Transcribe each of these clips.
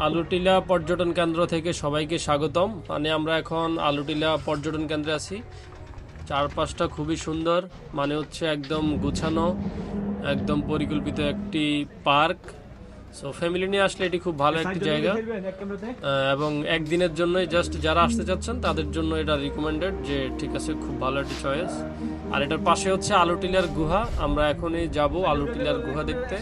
আলুটিলা পর্যটন কেন্দ্র থেকে সবাইকে স্বাগতম। মানে আমরা এখন আলুটিলা পর্যটন কেন্দ্রে আছি। চারপাশটা খুবই সুন্দর, মানে হচ্ছে একদম গুছানো, একদম পরিকল্পিত একটি পার্ক। সো ফ্যামিলি নিয়ে আসলে এটি খুব ভালো একটি জায়গা এবং একদিনের জন্যই জাস্ট যারা আসতে চাচ্ছেন তাদের জন্য এটা রিকমেন্ডেড, যে ঠিক আছে, খুব ভালো একটি চয়েস। আর এটার পাশে হচ্ছে আলুটিলার গুহা। আমরা এখনই যাব আলুটিলার গুহা দেখতে।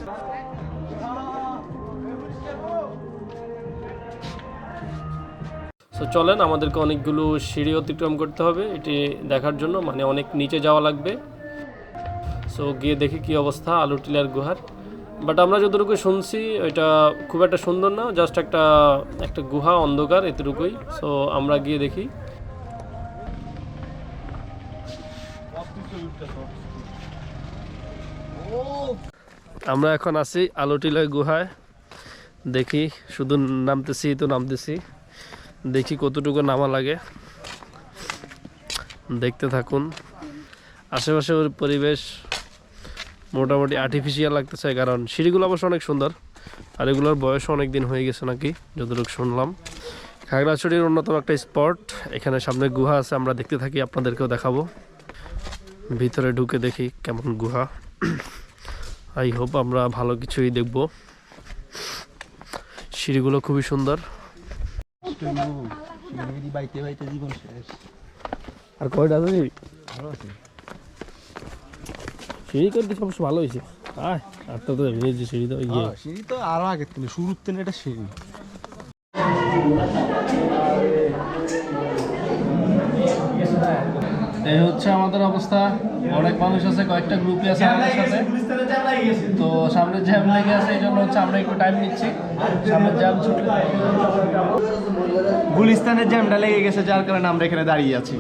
সো চলেন, আমাদেরকে অনেকগুলো সিঁড়ি অতিক্রম করতে হবে এটি দেখার জন্য, মানে অনেক নিচে যাওয়া লাগবে। সো গিয়ে দেখি কি অবস্থা আলুটিলার গুহার। বাট আমরা যতটুকু শুনছি এটা খুব একটা সুন্দর না, জাস্ট একটা একটা গুহা, অন্ধকার, এতটুকুই। সো আমরা গিয়ে দেখি। আমরা এখন আছি আলুটিলা গুহায়। দেখি, শুধু নামতেছি, দেখি কতটুকু নামা লাগে। দেখতে থাকুন। আশেপাশের পরিবেশ মোটামুটি আর্টিফিশিয়াল লাগতেছে, কারণ সিঁড়িগুলো অবশ্য অনেক সুন্দর, আর এগুলোর বয়স অনেক দিন হয়ে গেছে নাকি, যতটুকু শুনলাম। খাগড়াছড়ির অন্যতম একটা স্পট। এখানে সামনে গুহা আছে, আমরা দেখতে থাকি, আপনাদেরকেও দেখাবো। ভিতরে ঢুকে দেখি কেমন গুহা। আই হোপ আমরা ভালো কিছুই দেখব। সিঁড়িগুলো খুবই সুন্দর। আর কয়টা আছে? সিঁড়ি করতে সবসময় ভালো হয়েছে। আর তো সিঁড়ি তো সিঁড়ি তো আরো আগে থেকে শুরুর থেকে এটা সিঁড়ি। এই হচ্ছে আমাদের অবস্থা। অনেক মানুষ আছে, কয়েকটা গ্রুপে আছে আমাদের সাথে। তো সামনে জ্যাম লেগে আছে, এই জন্য হচ্ছে আমরা একটু টাইম নিচ্ছি। সামনে জ্যাম ছুটলে গুলিস্তানের জ্যামটা লেগে গেছে, যার কারণে আমরা এখানে দাঁড়িয়ে আছি।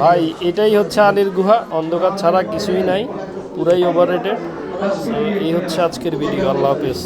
ভাই, এটাই হচ্ছে আলীর গুহা, অন্ধকার ছাড়া কিছুই নাই, পুরাই ওভাররেটেড। এই হচ্ছে আজকের ভিডিও। আল্লাহ হাফেজ।